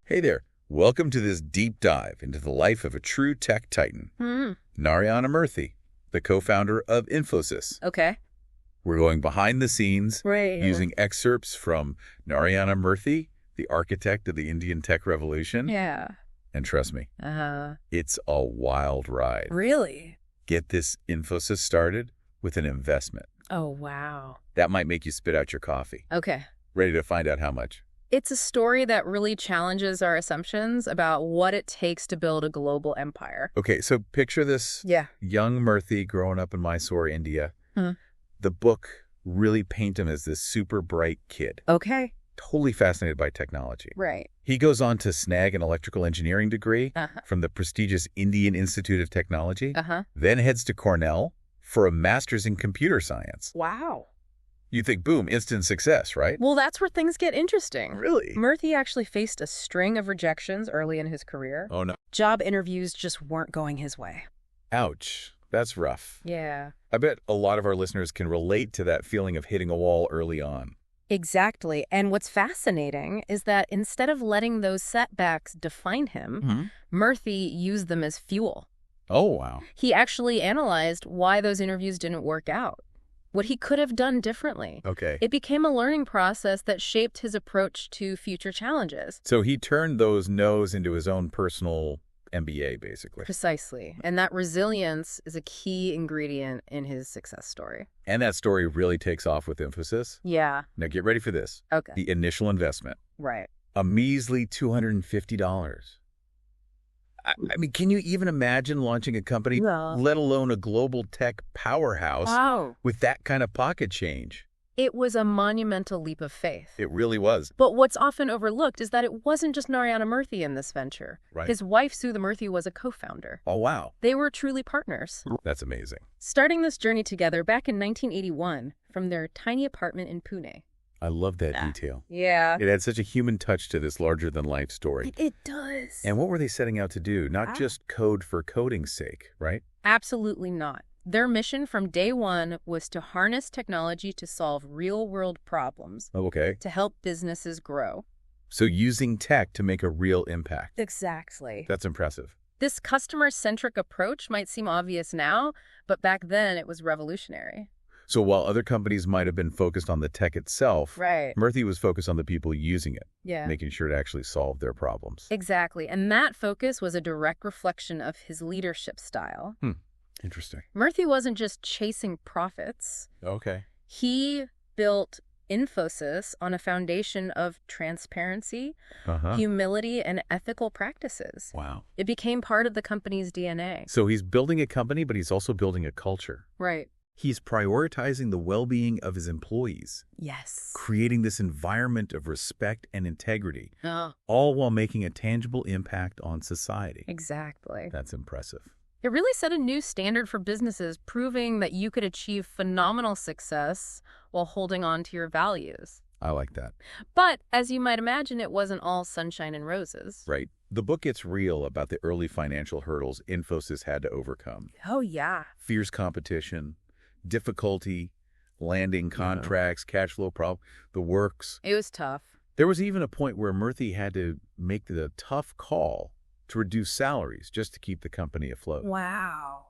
Hey there. Welcome to this deep dive into the life of a true tech titan, Narayana Murthy, the co-founder of Infosys. Okay. We're going behind the scenes, Right. using excerpts from Narayana Murthy, the architect of the Indian tech revolution. Yeah. And trust me, it's a wild ride. Really? Get this Infosys started with an investment. Oh, wow. That might make you spit out your coffee. Okay. Ready to find out how much? It's a story that really challenges our assumptions about what it takes to build a global empire. Okay, so picture this Yeah. young Murthy growing up in Mysore, India. Hmm. The book really paints him as this super bright kid, Okay. totally fascinated by technology. Right. He goes on to snag an electrical engineering degree from the prestigious Indian Institute of Technology, then heads to Cornell for a master's in computer science. Wow. You think, boom, instant success, right? Well, that's where things get interesting. Really? Murthy actually faced a string of rejections early in his career. Oh, no. Job interviews just weren't going his way. Ouch. That's rough. Yeah. I bet a lot of our listeners can relate to that feeling of hitting a wall early on. Exactly. And what's fascinating is that instead of letting those setbacks define him, Murthy used them as fuel. Oh, wow. He actually analyzed why those interviews didn't work out, what he could have done differently. Okay. It became a learning process that shaped his approach to future challenges. So he turned those no's into his own personal MBA, basically. Precisely. And that resilience is a key ingredient in his success story. And that story really takes off with Infosys. Yeah. Now get ready for this. Okay. The initial investment. Right. A measly $250. I mean, can you even imagine launching a company, let alone a global tech powerhouse, with that kind of pocket change? It was a monumental leap of faith. It really was. But what's often overlooked is that it wasn't just Narayana Murthy in this venture. Right. His wife, Sudha Murthy, was a co-founder. Oh, wow. They were truly partners. That's amazing. Starting this journey together back in 1981 from their tiny apartment in Pune. I love that detail. Yeah. It had such a human touch to this larger-than-life story. It does. And what were they setting out to do? Not just code for coding's sake, right? Absolutely not. Their mission from day one was to harness technology to solve real-world problems. Okay. To help businesses grow. So using tech to make a real impact. Exactly. That's impressive. This customer-centric approach might seem obvious now, but back then it was revolutionary. So while other companies might have been focused on the tech itself, Murthy was focused on the people using it, making sure to actually solve their problems. Exactly. And that focus was a direct reflection of his leadership style. Interesting. Murthy wasn't just chasing profits. Okay. He built Infosys on a foundation of transparency, humility, and ethical practices. Wow. It became part of the company's DNA. So he's building a company, but he's also building a culture. Right. He's prioritizing the well-being of his employees. Yes. Creating this environment of respect and integrity, all while making a tangible impact on society. Exactly. That's impressive. It really set a new standard for businesses, proving that you could achieve phenomenal success while holding on to your values. I like that. But, as you might imagine, it wasn't all sunshine and roses. Right. The book gets real about the early financial hurdles Infosys had to overcome. Oh, yeah. Fierce competition, difficulty, landing contracts, cash flow problem, the works. It was tough. There was even a point where Murthy had to make the tough call to reduce salaries just to keep the company afloat. Wow.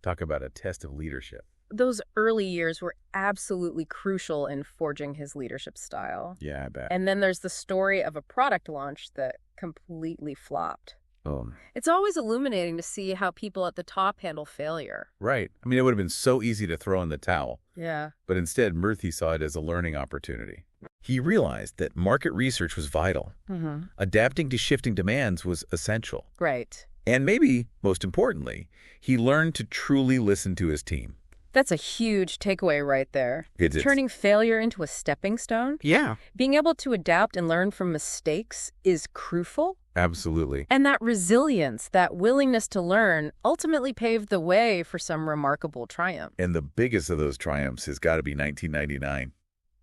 Talk about a test of leadership. Those early years were absolutely crucial in forging his leadership style. Yeah, I bet. And then there's the story of a product launch that completely flopped. Oh. It's always illuminating to see how people at the top handle failure. Right. I mean, it would have been so easy to throw in the towel. Yeah. But instead, Murthy saw it as a learning opportunity. He realized that market research was vital. Adapting to shifting demands was essential. Right. And maybe, most importantly, he learned to truly listen to his team. That's a huge takeaway right there. It's turning failure into a stepping stone. Yeah. Being able to adapt and learn from mistakes is crucial. Absolutely. And that resilience, that willingness to learn, ultimately paved the way for some remarkable triumph. And the biggest of those triumphs has got to be 1999.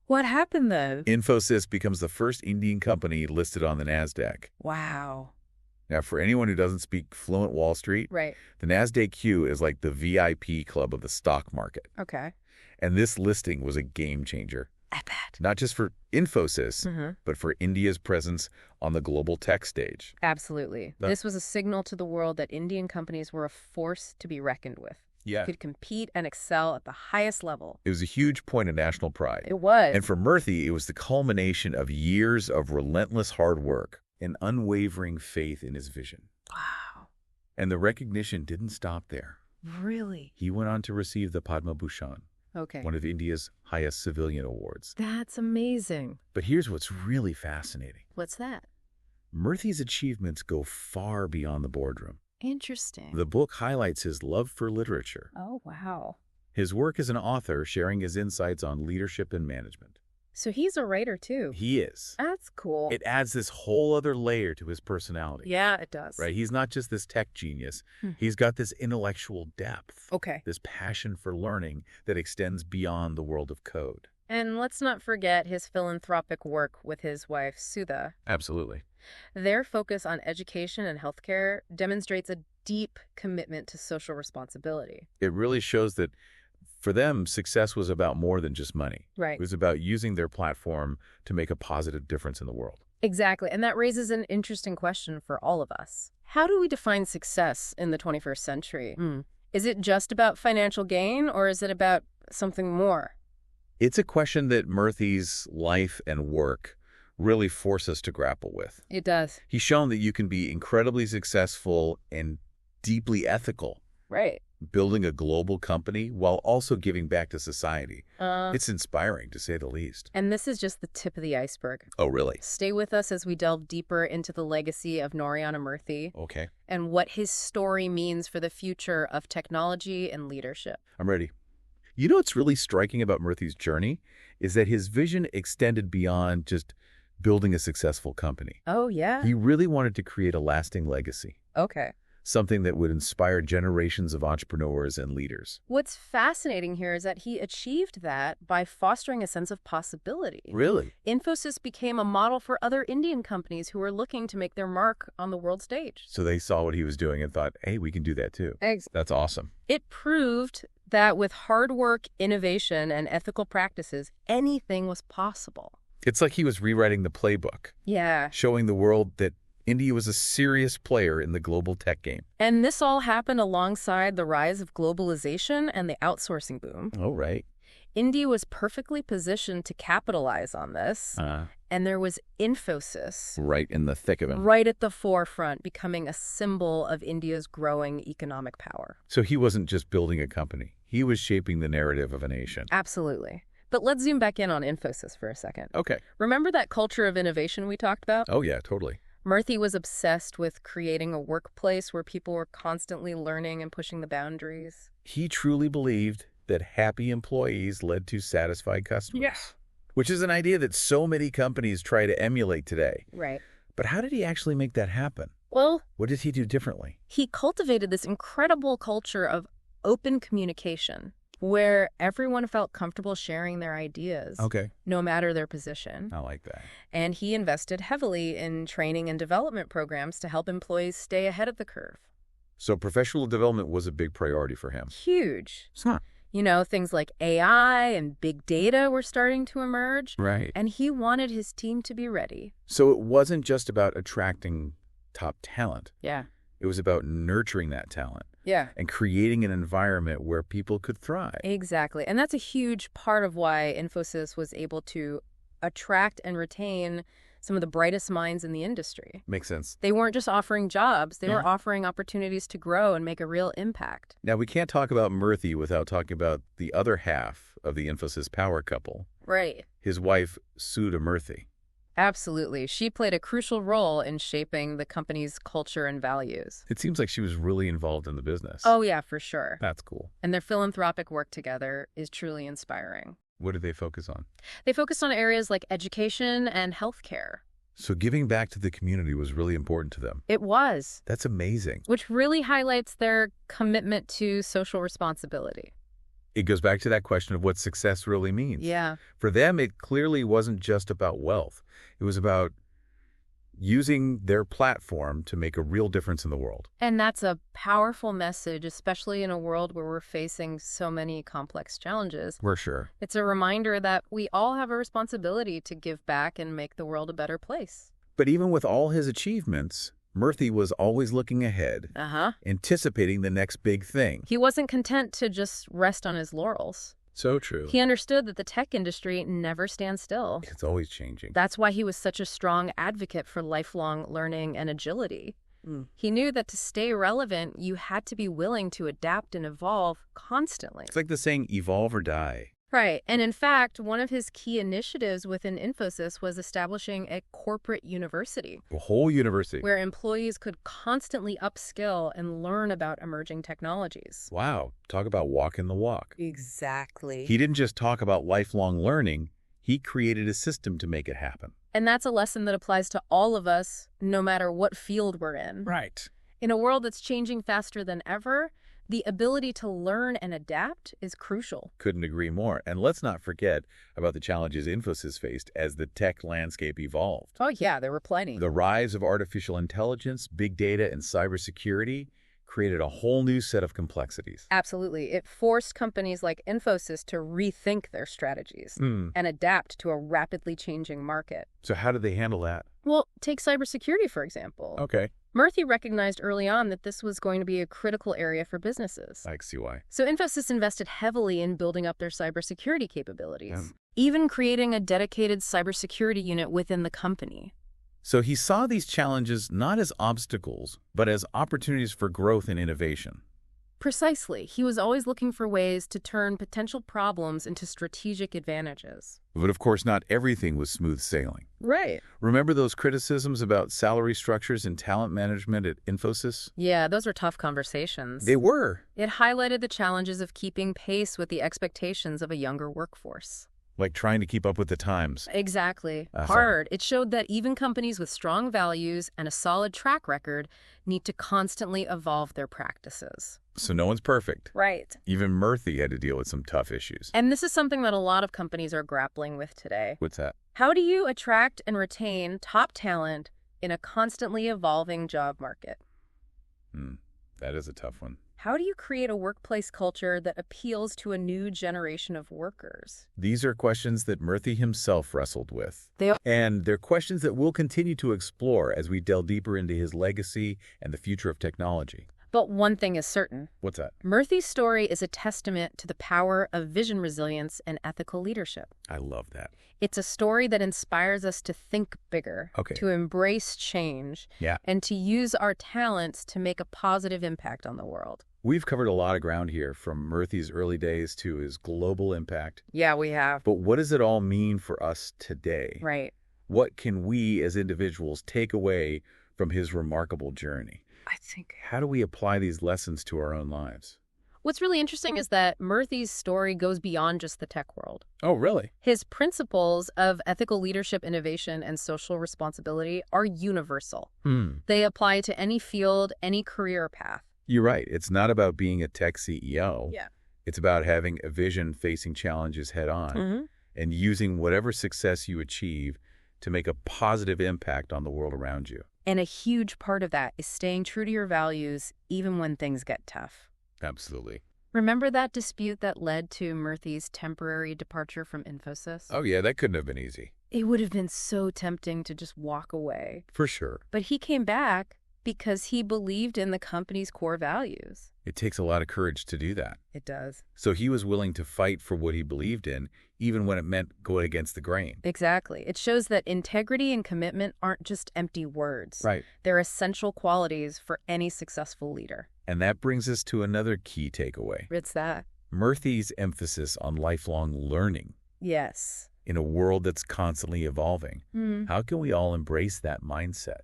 What happened then? Infosys becomes the first Indian company listed on the NASDAQ. Wow. Now, for anyone who doesn't speak fluent Wall Street, the NASDAQ is like the VIP club of the stock market. Okay. And this listing was a game changer. I bet. Not just for Infosys, but for India's presence on the global tech stage. Absolutely. This was a signal to the world that Indian companies were a force to be reckoned with. Yeah. Could compete and excel at the highest level. It was a huge point of national pride. It was. And for Murthy, it was the culmination of years of relentless hard work and unwavering faith in his vision. Wow. And the recognition didn't stop there. Really? He went on to receive the Padma Bhushan, one of India's highest civilian awards. That's amazing. But here's what's really fascinating. What's that? Murthy's achievements go far beyond the boardroom. Interesting. The book highlights his love for literature. Oh, wow. His work as an author, sharing his insights on leadership and management. So he's a writer, too. He is. That's cool. It adds this whole other layer to his personality. Yeah, it does. Right? He's not just this tech genius. He's got this intellectual depth. Okay. This passion for learning that extends beyond the world of code. And let's not forget his philanthropic work with his wife, Sudha. Absolutely. Their focus on education and healthcare demonstrates a deep commitment to social responsibility. It really shows that for them, success was about more than just money. Right. It was about using their platform to make a positive difference in the world. Exactly. And that raises an interesting question for all of us. How do we define success in the 21st century? Is it just about financial gain, or is it about something more? It's a question that Murthy's life and work really force us to grapple with. It does. He's shown that you can be incredibly successful and deeply ethical. Right. Building a global company while also giving back to society. It's inspiring, to say the least. And this is just the tip of the iceberg. Oh, really? Stay with us as we delve deeper into the legacy of Narayana Murthy. Okay. And what his story means for the future of technology and leadership. I'm ready. You know what's really striking about Murthy's journey is that his vision extended beyond just building a successful company. Oh, yeah? He really wanted to create a lasting legacy. Okay. Something that would inspire generations of entrepreneurs and leaders. What's fascinating here is that he achieved that by fostering a sense of possibility. Really? Infosys became a model for other Indian companies who were looking to make their mark on the world stage. So they saw what he was doing and thought, hey, we can do that too. That's awesome. It proved that with hard work, innovation, and ethical practices, anything was possible. It's like he was rewriting the playbook. Yeah. Showing the world that India was a serious player in the global tech game. And this all happened alongside the rise of globalization and the outsourcing boom. Oh, right. India was perfectly positioned to capitalize on this. And there was Infosys. Right in the thick of it. Right at the forefront, becoming a symbol of India's growing economic power. So he wasn't just building a company. He was shaping the narrative of a nation. Absolutely. But let's zoom back in on Infosys for a second. Okay. Remember that culture of innovation we talked about? Oh, yeah, totally. Murthy was obsessed with creating a workplace where people were constantly learning and pushing the boundaries. He truly believed that happy employees led to satisfied customers. Yes. Which is an idea that so many companies try to emulate today. Right. But how did he actually make that happen? Well, what did he do differently? He cultivated this incredible culture of open communication where everyone felt comfortable sharing their ideas, no matter their position. I like that. And he invested heavily in training and development programs to help employees stay ahead of the curve. So professional development was a big priority for him. Huge. Huh. You know, things like AI and big data were starting to emerge. Right. And he wanted his team to be ready. So it wasn't just about attracting top talent. Yeah. It was about nurturing that talent. Yeah. And creating an environment where people could thrive. Exactly. And that's a huge part of why Infosys was able to attract and retain some of the brightest minds in the industry. Makes sense. They weren't just offering jobs. They were offering opportunities to grow and make a real impact. Now, we can't talk about Murthy without talking about the other half of the Infosys power couple. Right. His wife, Sudha Murthy. Absolutely. She played a crucial role in shaping the company's culture and values. It seems like she was really involved in the business. Oh, yeah, for sure. That's cool. And their philanthropic work together is truly inspiring. What did they focus on? They focused on areas like education and healthcare. So giving back to the community was really important to them. It was. That's amazing. Which really highlights their commitment to social responsibility. It goes back to that question of what success really means. Yeah. For them, it clearly wasn't just about wealth. It was about using their platform to make a real difference in the world. And that's a powerful message, especially in a world where we're facing so many complex challenges. We're sure. It's a reminder that we all have a responsibility to give back and make the world a better place. But even with all his achievements, Murthy was always looking ahead, anticipating the next big thing. He wasn't content to just rest on his laurels. So true. He understood that the tech industry never stands still. It's always changing. That's why he was such a strong advocate for lifelong learning and agility. He knew that to stay relevant, you had to be willing to adapt and evolve constantly. It's like the saying, evolve or die. Right. And in fact, one of his key initiatives within Infosys was establishing a corporate university. A whole university. Where employees could constantly upskill and learn about emerging technologies. Wow. Talk about walking the walk. Exactly. He didn't just talk about lifelong learning. He created a system to make it happen. And that's a lesson that applies to all of us, no matter what field we're in. Right. In a world that's changing faster than ever, the ability to learn and adapt is crucial. Couldn't agree more. And let's not forget about the challenges Infosys faced as the tech landscape evolved. Oh, yeah, there were plenty. The rise of artificial intelligence, big data, and cybersecurity created a whole new set of complexities. Absolutely. It forced companies like Infosys to rethink their strategies and adapt to a rapidly changing market. So how did they handle that? Well, take cybersecurity, for example. Okay. Murthy recognized early on that this was going to be a critical area for businesses. I see why. So Infosys invested heavily in building up their cybersecurity capabilities, even creating a dedicated cybersecurity unit within the company. So he saw these challenges not as obstacles, but as opportunities for growth and innovation. Precisely. He was always looking for ways to turn potential problems into strategic advantages. But of course, not everything was smooth sailing. Right. Remember those criticisms about salary structures and talent management at Infosys? Yeah, those were tough conversations. They were. It highlighted the challenges of keeping pace with the expectations of a younger workforce. Like trying to keep up with the times. Exactly. Hard. It showed that even companies with strong values and a solid track record need to constantly evolve their practices. So no one's perfect. Right. Even Murthy had to deal with some tough issues. And this is something that a lot of companies are grappling with today. What's that? How do you attract and retain top talent in a constantly evolving job market? That is a tough one. How do you create a workplace culture that appeals to a new generation of workers? These are questions that Murthy himself wrestled with. And they're questions that we'll continue to explore as we delve deeper into his legacy and the future of technology. But one thing is certain. What's that? Murthy's story is a testament to the power of vision resilience and ethical leadership. I love that. It's a story that inspires us to think bigger, to embrace change, and to use our talents to make a positive impact on the world. We've covered a lot of ground here, from Murthy's early days to his global impact. Yeah, we have. But what does it all mean for us today? Right. What can we as individuals take away from his remarkable journey? How do we apply these lessons to our own lives? What's really interesting is that Murthy's story goes beyond just the tech world. Oh, really? His principles of ethical leadership, innovation, and social responsibility are universal. They apply to any field, any career path. You're right. It's not about being a tech CEO. Yeah. It's about having a vision, facing challenges head on, and using whatever success you achieve to make a positive impact on the world around you. And a huge part of that is staying true to your values, even when things get tough. Absolutely. Remember that dispute that led to Murthy's temporary departure from Infosys? Oh, yeah, that couldn't have been easy. It would have been so tempting to just walk away. For sure. But he came back because he believed in the company's core values. It takes a lot of courage to do that. It does. So he was willing to fight for what he believed in, even when it meant going against the grain. Exactly. It shows that integrity and commitment aren't just empty words. Right. They're essential qualities for any successful leader. And that brings us to another key takeaway. What's that? Murthy's emphasis on lifelong learning. Yes. In a world that's constantly evolving, how can we all embrace that mindset?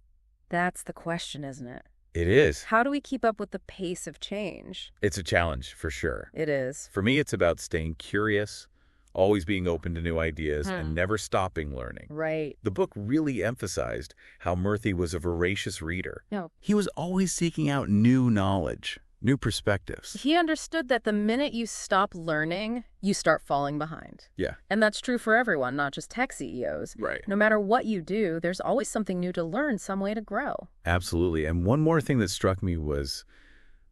That's the question, isn't it? It is. How do we keep up with the pace of change? It's a challenge, for sure. It is. For me, it's about staying curious, always being open to new ideas, and never stopping learning. Right. The book really emphasized how Murthy was a voracious reader. He was always seeking out new knowledge. New perspectives. He understood that the minute you stop learning, you start falling behind. Yeah. And that's true for everyone, not just tech CEOs. Right. No matter what you do, there's always something new to learn, some way to grow. Absolutely. And one more thing that struck me was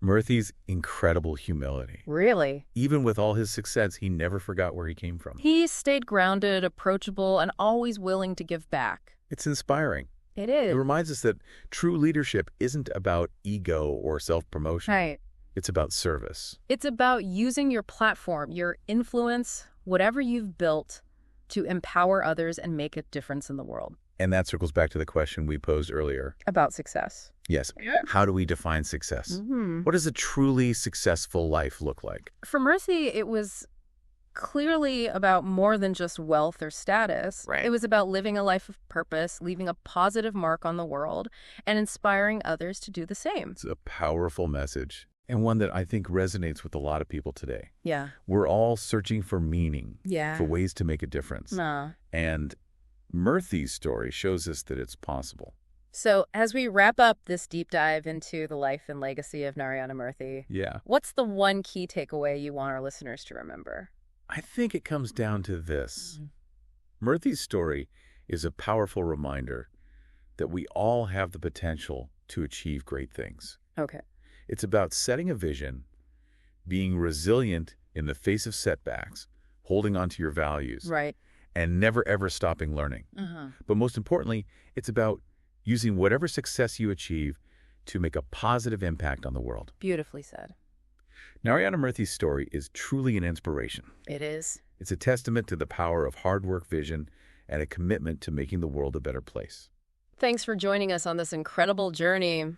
Murthy's incredible humility. Really? Even with all his success, he never forgot where he came from. He stayed grounded, approachable, and always willing to give back. It's inspiring. It is. It reminds us that true leadership isn't about ego or self-promotion. Right. It's about service. It's about using your platform, your influence, whatever you've built, to empower others and make a difference in the world. And that circles back to the question we posed earlier. About success. Yes. How do we define success? What does a truly successful life look like? For Murthy, it was clearly about more than just wealth or status. Right. It was about living a life of purpose, leaving a positive mark on the world, and inspiring others to do the same. It's a powerful message, and one that I think resonates with a lot of people today. Yeah. We're all searching for meaning, Yeah. for ways to make a difference. And Murthy's story shows us that it's possible. So as we wrap up this deep dive into the life and legacy of Narayana Murthy, what's the one key takeaway you want our listeners to remember? I think it comes down to this. Murthy's story is a powerful reminder that we all have the potential to achieve great things. Okay. It's about setting a vision, being resilient in the face of setbacks, holding on to your values, Right. and never ever stopping learning. But most importantly, it's about using whatever success you achieve to make a positive impact on the world. Beautifully said. Narayana Murthy's story is truly an inspiration. It is. It's a testament to the power of hard work, vision, and a commitment to making the world a better place. Thanks for joining us on this incredible journey.